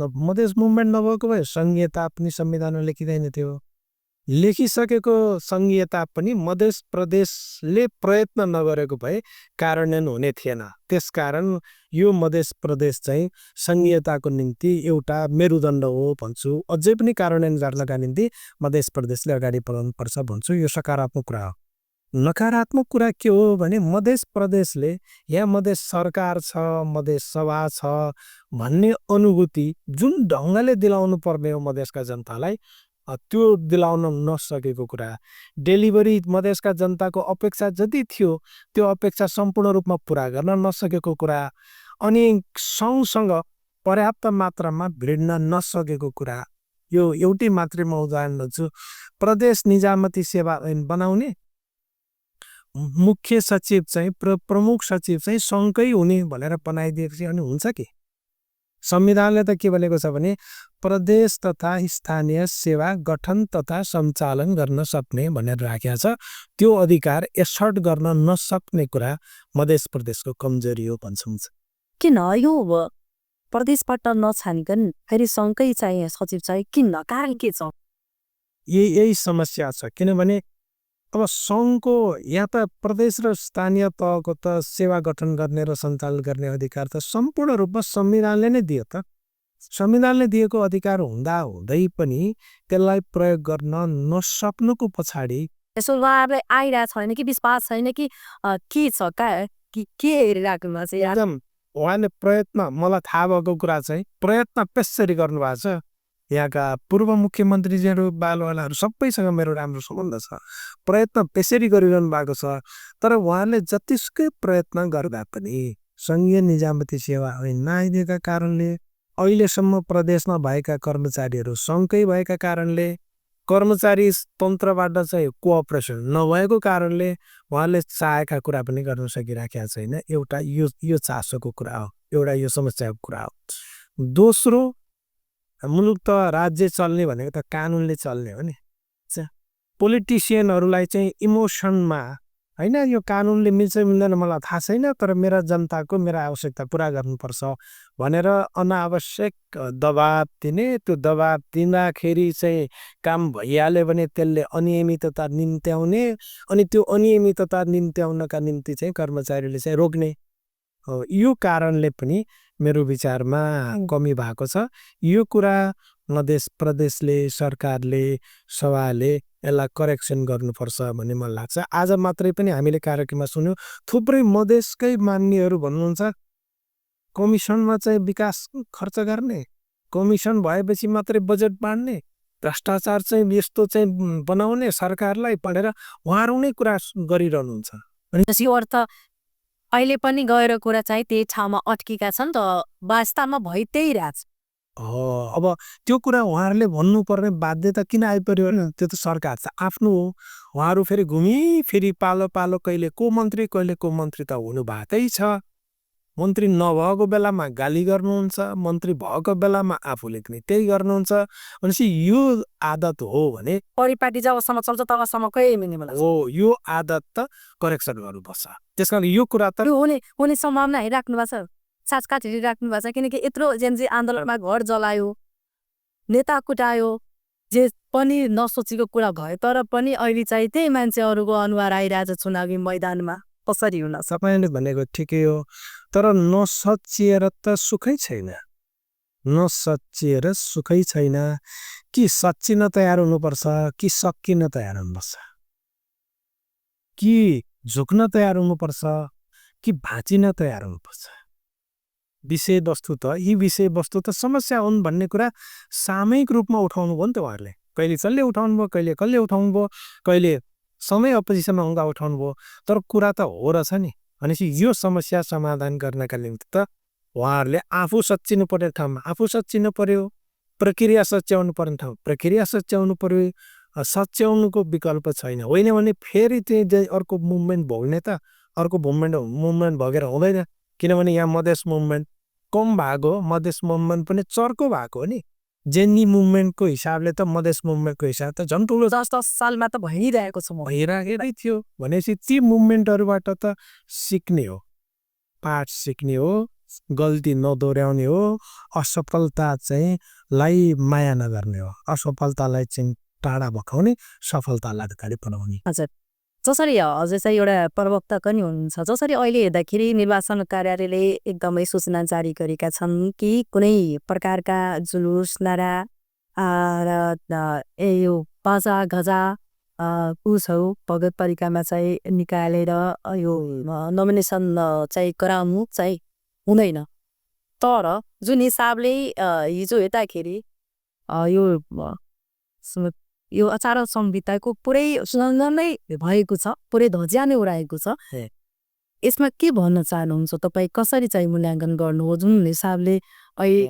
मुभमेन्ट नभएको भए सङ्घीयता पनि संविधानमा लेखिँदैन थियो। लेखिसकेको सङ्घीयता पनि मधेस प्रदेशले प्रयत्न नगरेको भए कार्यान्वयन हुने थिएन। त्यसकारण यो मधेस प्रदेश चाहिँ सङ्घीयताको निम्ति एउटा मेरुदण्ड हो भन्छु। अझै पनि कार्यान्वयन गर्नका निम्ति मधेस प्रदेशले अगाडि बढाउनुपर्छ भन्छु। यो सकारात्मक कुरा हो। नकारात्मक कुरा के हो भने मधेस प्रदेशले यहाँ मधेस सरकार छ, मधेस सभा छ भन्ने अनुभूति जुन ढङ्गले दिलाउनु पर्ने हो मधेसका जनतालाई, त्यो दिलाउन नसकेको कुरा, डेलिभरी मधेसका जनताको अपेक्षा जति थियो त्यो अपेक्षा सम्पूर्ण रूपमा पुरा गर्न नसकेको कुरा, अनि सँगसँग पर्याप्त मात्रामा भिड्न नसकेको कुरा, यो एउटै मात्रै म उदाहरण दिन्छु। प्रदेश निजामती सेवा ऐन बनाउने मुख्य सचिव चाहिँ प्रमुख सचिव चाहिँ सँगै हुने भनेर बनाइदिएपछि अनि हुन्छ के? संविधानले त के भनेको छ भने प्रदेश तथा स्थानीय सेवा गठन तथा सञ्चालन गर्न सक्ने भनेर राखेको छ। त्यो अधिकार एसर्ट गर्न नसक्ने कुरा मध्य प्रदेशको कमजोरी हो भन्छौँ। किन यो प्रदेशबाट नछानिकन फेरि सँगै चाहिँ सचिव चाहिँ किन, कारण के छ? यही समस्या छ। किनभने अब सङ्घको या त प्रदेश र स्थानीय तहको त सेवा गठन गर्ने र सञ्चालन गर्ने अधिकार त सम्पूर्ण रूपमा संविधानले नै दियो त। संविधानले दिएको अधिकार हुँदा हुँदै पनि त्यसलाई प्रयोग गर्न नसक्नुको पछाडि यसो उहाँहरूलाई आइरहेको छैन कि विश्वास छैन कि के छ, के हेरिराख्नु भएको छ? एकदम उहाँले प्रयत्न, मलाई थाहा भएको कुरा चाहिँ प्रयत्न पेसरी गर्नुभएको छ। यहाँका पूर्व मुख्यमन्त्रीजीहरू बालवालाहरू सबैसँग मेरो राम्रो सम्बन्ध छ। प्रयत्न पेसरी गरिरहनु भएको छ। तर उहाँले जतिसुकै प्रयत्न गर्दा पनि सङ्घीय निजामती सेवा ऐन नआइदिएका कारणले, अहिलेसम्म प्रदेशमा भएका कर्मचारीहरू सङ्घकै भएका कारणले, कर्मचारी तन्त्रबाट चाहिँ कोअपरेसन नभएको कारणले उहाँले चाहेका कुरा पनि गर्न सकिराखेका छैन। एउटा यो चासोको कुरा हो, एउटा यो समस्याको कुरा हो। दोस्रो, मुलुक त राज्य चल्ने भनेको त कानुनले चल्ने हो नि। पोलिटिसियनहरूलाई चाहिँ इमोसनमा होइन यो कानुनले मिल्छ मिल्दैन मलाई थाहा छैन, तर मेरा जनताको मेरा आवश्यकता पुरा गर्नुपर्छ भनेर अनावश्यक दबाब दिने, त्यो दबाब दिँदाखेरि चाहिँ काम भइहाल्यो भने त्यसले अनियमितता निम्त्याउने, अनि त्यो अनियमितता निम्त्याउनका निम्ति चाहिँ कर्मचारीले चाहिँ रोक्ने, यो कारणले पनि मेरो विचारमा कमी भएको छ। यो कुरा मध्य प्रदेशले, सरकारले, सभाले यसलाई करेक्सन गर्नुपर्छ भन्ने मलाई लाग्छ। आज मात्रै पनि हामीले कार्यक्रममा सुन्यौँ, थुप्रै मधेसकै मान्यहरू भन्नुहुन्छ कमिसनमा चाहिँ विकास खर्च गर्ने, कमिसन भएपछि मात्रै बजेट बाँड्ने, भ्रष्टाचार चाहिँ यस्तो चाहिँ बनाउने सरकारलाई भनेर उहाँहरू नै कुरा गरिरहनुहुन्छ। यो अर्थ अहिले पनि गएर कुरा चाहिँ त्यही ठाउँमा अड्किएका छन् त, वास्तवमा भइ त्यही रहेछ। अब त्यो कुरा उहाँहरूले भन्नुपर्ने बाध्यता किन आइपर्यो भने त्यो त सरकार छ आफ्नो हो। उहाँहरू फेरि घुमिफिरी पालो पालो कहिले को मन्त्री त हुनु भएकै छ। मन्त्री नभएको बेलामा गाली गर्नुहुन्छ, मन्त्री भएको बेलामा आफूले पनि त्यही गर्नुहुन्छ। भनेपछि यो आदत हो भने परिपाटी जबसम्म चल्छ तबसम्मकै हो, यो आदत त करेक्सन गर्नुपर्छ। त्यस कारण यो कुरा त हुने सम्भावना हेरिराख्नु भएको छ, साँचकाट हेरिराख्नु भएको छ। किनकि यत्रो जेनजी आन्दोलनमा घर जलायो, नेता कुटायो, जे पनि नसोचेको कुरा भयो, तर पनि अहिले चाहिँ त्यही मान्छेहरूको अनुहार आइरहेछ चुनावी मैदानमा। कसरी हुन? तपाईँले भनेको ठिकै हो, तर नसचिएर त सुखै छैन। नसचिएर सुखै छैन। कि सच्चिन तयार हुनुपर्छ, कि सकिन तयार हुनुपर्छ, कि झुक्न तयार हुनुपर्छ, कि भाँचिन तयार हुनुपर्छ। विषयवस्तु त यी विषयवस्तु त समस्या हुन् भन्ने कुरा सामूहिक रूपमा उठाउनु भयो नि त उहाँहरूले। कहिले कसले उठाउनु भयो, कहिले कसले उठाउनु भयो, कहिले समय अपोजिसनमा हुँदा उठाउनु भयो, तर कुरा त हो रहेछ नि। भनेपछि यो समस्या समाधान गर्नका निम्ति त उहाँहरूले आफू सच्चिनु पर्ने ठाउँमा आफू सच्चिनु पर्यो, प्रक्रिया सच्याउनु पर्ने ठाउँ प्रक्रिया सच्याउनु पर्यो। सच्याउनुको विकल्प छैन। होइन भने फेरि चाहिँ अर्को मुभमेन्ट भोग्ने त अर्को मुभमेन्ट भोगेर हुँदैन। किनभने यहाँ मधेस मुभमेन्ट कम भएको, मधेस मुभमेन्ट पनि चर्को भएको हो नि। जेन्जी मुभमेन्टको हिसाबले त मधेस मुभमेन्टको हिसाब त झन् ठुलो 10 सालमा त भइरहेको छ, भइरहेकै थियो। भनेपछि ती मुभमेन्टहरूबाट त सिक्ने हो, पाठ सिक्ने हो, गल्ती नदोहोऱ्याउने हो, असफलता चाहिँ लाई माया नगर्ने हो, असफलतालाई चाहिँ टाढा भगाउने, सफलतालाई अगाडि बढाउने। हजुर, जसरी हजुर चाहिँ एउटा प्रवक्ता पनि हुनुहुन्छ, जसरी अहिले हेर्दाखेरि निर्वाचन कार्यालयले एकदमै सूचना जारी गरेका छन् कि कुनै प्रकारका जुलुस, नारा र यो बाजा गजा पुछौ भगत तरिकामा चाहिँ निकालेर यो नोमिनेसन चाहिँ गराउनु चाहिँ हुँदैन। तर जुन हिसाबले हिजो हेर्दाखेरि यो यो आचार संहिताको पुरै उल्लङ्घन नै भएको छ, पुरै धजिया नै उडाएको छ। यसमा के भन्न चाहनुहुन्छ तपाईँ? कसरी चाहिँ मूल्याङ्कन गर्नु हो जुन हिसाबले अहिले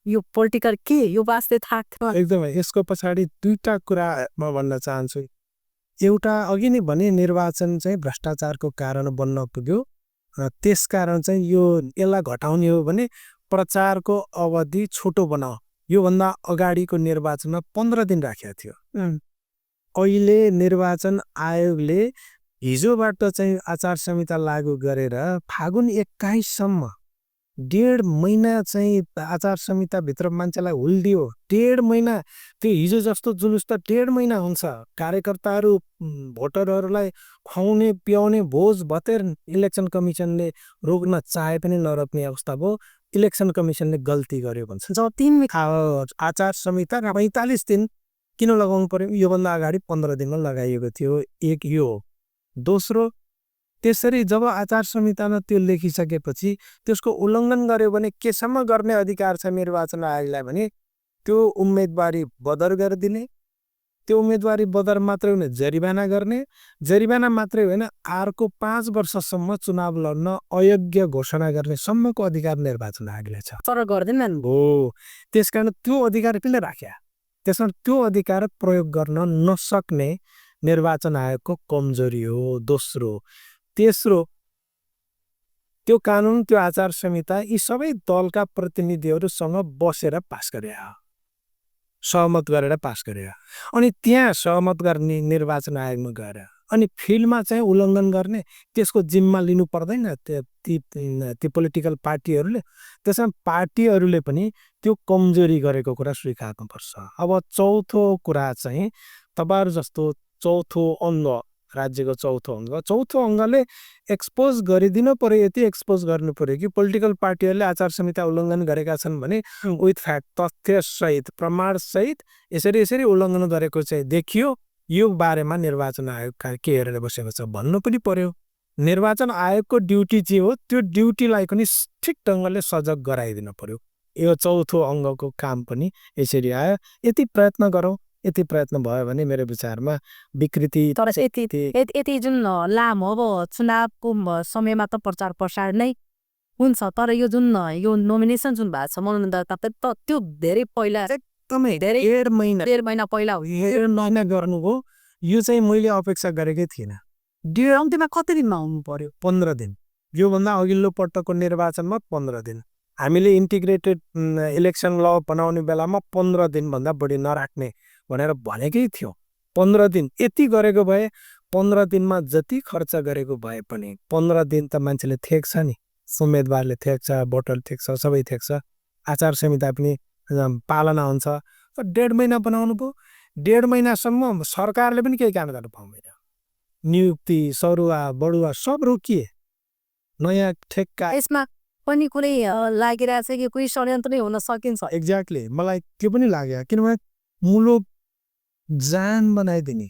यो पोलिटिकल के यो वास्ते थाहा एकदमै यसको पछाडि दुईटा कुरा म भन्न चाहन्छु। एउटा अघि नै भने निर्वाचन चाहिँ भ्रष्टाचारको कारण बन्न पुग्यो, त्यसकारण चाहिँ यो यसलाई घटाउने हो भने प्रचारको अवधि छोटो बनाऊ। योभन्दा अगाडिको निर्वाचनमा 15 दिन राखेको थियो। अहिले निर्वाचन आयोगले हिजोबाट चाहिँ आचार संहिता लागू गरेर फागुन 21 सम्म 1.5 महिना चाहिँ आचार संहिताभित्र मान्छेलाई हुल्दियो। 1.5 महिना, त्यो हिजो जस्तो जुलुस त 1.5 महिना हुन्छ। कार्यकर्ताहरू भोटरहरूलाई खुवाउने पियाउने भोज भतेर इलेक्सन कमिसनले रोक्न चाहे पनि नरोक्ने अवस्था भयो। इलेक्सन कमिसनले गल्ती गर्यो भन्छ। आचार संहिता 45 दिन किन लगाउनु पर्यो? योभन्दा अगाडि 15 दिनमा लगाइएको थियो। एक यो हो। दोस्रो, त्यसरी जब आचार संहितामा त्यो लेखिसकेपछि त्यसको उल्लङ्घन गर्यो भने केसम्म गर्ने अधिकार छ निर्वाचन आयोगलाई भने त्यो उम्मेदवारी बदर गरिदिने, त्यो उम्मेदवारी बदर मात्रै होइन जरिवाना गर्ने, जरिवाना मात्रै होइन अर्को 5 वर्षसम्म चुनाव लड्न अयोग्य घोषणा गर्ने सम्मको अधिकार निर्वाचन आयोगले छ। तर गर्दैनन् हो। त्यसकारण त्यो अधिकार किन राख्या? त्यसमा त्यो अधिकार प्रयोग गर्न नसक्ने निर्वाचन आयोगको कमजोरी हो। दोस्रो, तेस्रो, त्यो कानुन त्यो आचार संहिता यी सबै दलका प्रतिनिधिहरूसँग बसेर पास गरे, सहमत गरेर पास गरे। अनि त्यहाँ सहमत गर्ने निर्वाचन आयोगमा गएर अनि फिल्डमा चाहिँ उल्लङ्घन गर्ने त्यसको जिम्मा लिनु पर्दैन ती पोलिटिकल पार्टीहरूले। त्यसमा पार्टीहरूले पनि त्यो कमजोरी गरेको कुरा स्वीकार्नुपर्छ। अब चौथो कुरा चाहिँ तपाईँहरू जस्तो चौथो अङ्ग, राज्यको चौथो अङ्गले एक्सपोज गरिदिनु पर्यो। यति एक्सपोज गर्नु पर्यो कि पोलिटिकल पार्टीहरूले आचार संहिता उल्लङ्घन गरेका छन् भने विथ फ्याक्ट तथ्यसहित प्रमाणसहित यसरी उल्लङ्घन गरेको चाहिँ देखियो। यो बारेमा निर्वाचन आयोग के हेरेर बसेको छ भन्नु पनि पर्यो। निर्वाचन आयोगको ड्युटी जे हो त्यो ड्युटीलाई पनि ठिक ढङ्गले सजग गराइदिनु पर्यो। यो चौथो अङ्गको काम पनि यसरी आयो। यति प्रयत्न गरौँ। यति प्रयत्न भयो भने मेरो विचारमा विकृति तर यति जुन लामो अब चुनावको समयमा त प्रचार प्रसार नै हुन्छ, तर यो जुन यो नोमिनेसन जुन भएको छ मनोनयन दर्ता त त्यो धेरै पहिला एकदमै 1.5 महिना पहिला हो। 1.5 महिना गर्नुभयो। यो चाहिँ मैले अपेक्षा गरेकै थिइनँ। अन्त्यमा कति दिनमा आउनु पर्यो? 15 दिन। योभन्दा अघिल्लो पटकको निर्वाचनमा 15 दिन। हामीले इन्टिग्रेटेड इलेक्सन ल बनाउने बेलामा 15 दिनभन्दा बढी नराख्ने भनेर भनेकै थियो। 15 दिन यति गरेको भए 15 दिनमा जति खर्च गरेको भए पनि 15 दिन त मान्छेले थेक्छ नि, उम्मेदवारले थेक्छ, भोटर थेक्छ, सबै थेक्छ। आचार संहिता पनि पालना हुन्छ। 1.5 महिना बनाउनु भयो। 1.5 महिनासम्म सरकारले पनि केही काम गर्नु पाउँदैन। नियुक्ति, सरुवा, बढुवा सब रोकिए। नयाँ ठेक्का यसमा पनि कुनै लागिरहेछ कि कोही षड्यन्त्र नै हुन सकिन्छ? एक्ज्याक्टली मलाई त्यो पनि लाग्यो। किनभने मुलुक जान बनाइदिने,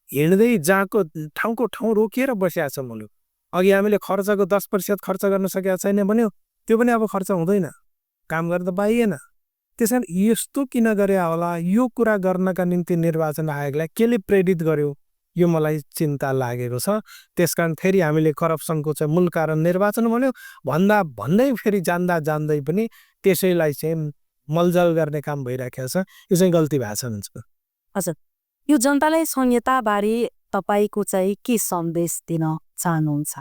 हिँड्दै जाको ठाउँको ठाउँ रोकिएर बसिया छ मुलुक। अघि हामीले खर्चको 10% खर्च गर्न सकेका छैन भन्यो, त्यो पनि अब खर्च हुँदैन, काम गर्न त पाइएन। त्यसैले यस्तो किन गरे होला? यो कुरा गर्नका निम्ति निर्वाचन आयोगलाई केले प्रेरित गर्यो? यो मलाई चिन्ता लागेको छ। त्यसकारण फेरि हामीले करप्सनको चाहिँ मूल कारण निर्वाचन भन्यो भन्दै फेरि जान्दै पनि त्यसैलाई चाहिँ मलजल गर्ने काम भइरहेको छ। यो चाहिँ गल्ती भएको छ हुन्छ। हजुर, यो जनतालाई संहिताबारे तपाईँको चाहिँ के सन्देश दिन चाहनुहुन्छ?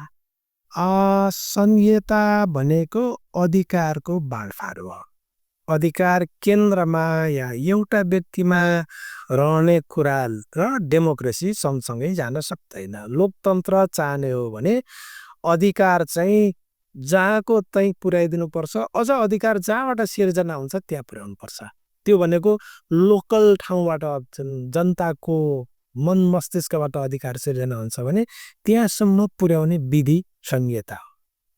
संहिता भनेको अधिकारको बाँडफाँड हो। अधिकार केन्द्रमा या एउटा व्यक्तिमा रहने कुरा र डेमोक्रेसी सँगसँगै जान सक्दैन। लोकतन्त्र चाहने हो भने अधिकार चाहिँ जहाँको त्यहीँ पुर्याइदिनुपर्छ। अझ अधिकार जहाँबाट सिर्जना हुन्छ त्यहाँ पुर्याउनुपर्छ। त्यो भनेको लोकल ठाउँबाट जनताको मन मस्तिष्कबाट अधिकार सिर्जना हुन्छ भने त्यहाँसम्म पुर्याउने विधि संहिता हो।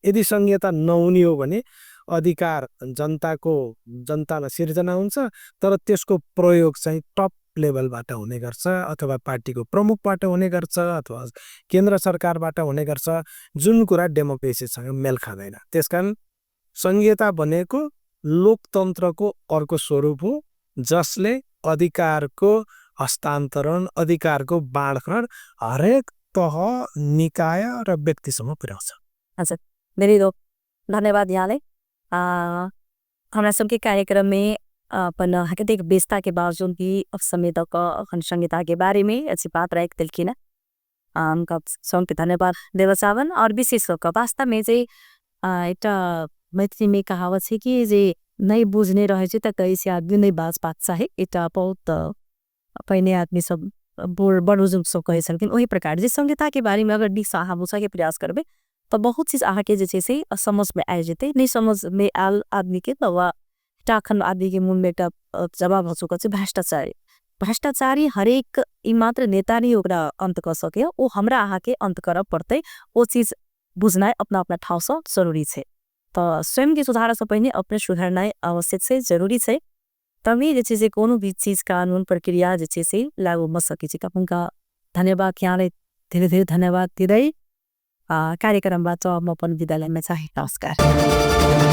यदि संहिता नहुने हो भने अधिकार जनतामा सिर्जना हुन्छ तर त्यसको प्रयोग चाहिँ टप लेभलबाट हुने गर्छ, अथवा पार्टीको प्रमुखबाट हुने गर्छ, अथवा केन्द्र सरकारबाट हुने गर्छ, जुन कुरा डेमोक्रेसीसँग मेल खाँदैन। त्यसकारण संहिता भनेको लोकतन्त्रको अर्को स्वरूप हो, जसले अधिकारको हस्तान्तरण अधिकारको बाँडफाँड हरेक तह निकाय र व्यक्तिसम्म पुर्याउँछ। अच्छा मेरी दो धन्यवाद यहाँलाई हमरा सबके कार्यक्रम में अपन हकदेक व्यस्तता के बावजूद भी संवेदक अखंड संहिता के बारे में अच्छी बात रख दिलखिन हमका सबके धन्यवाद देना चाहन। और विशेष होकर वास्तव में जे एक मैथिली में कहावत है कि जे नहीं बुझने रहे त कैसे आदमी नहीं बाज पाता है एटा बहुत पहले आदमी सब बड़ोजुग सब कहे लेकिन वही प्रकार जे संहिता के बारे में अगर डिस आहा बुझा के प्रयास करबे तो बहुत चीज आहा के जैसे से समझ में आ जेते नहीं समझ में आल आदमी के तो टाखन आदमी के मुंह में एक जवाब हो चुका भ्रष्टाचारी भ्रष्टाचारी हरेक ई मात्र नेता नहीं ओकरा अंत कर सके वो हमरा आहा के अंत कर पड़ते वो चीज बुझना अपना अपना ठाउँ से जरूरी है। तो स्वयं के सुधार से पहले अपने सुधारना आवश्यक से जरूरी है तभी जैसे कोनो भी चीज कानून प्रक्रिया जैसे लागू हो सके। उनका धन्यवाद यहाँ धेरै धेरै धन्यवाद दिँदै कार्यक्रमबाट म पनि विद्यालयमा चाहिँ नमस्कार।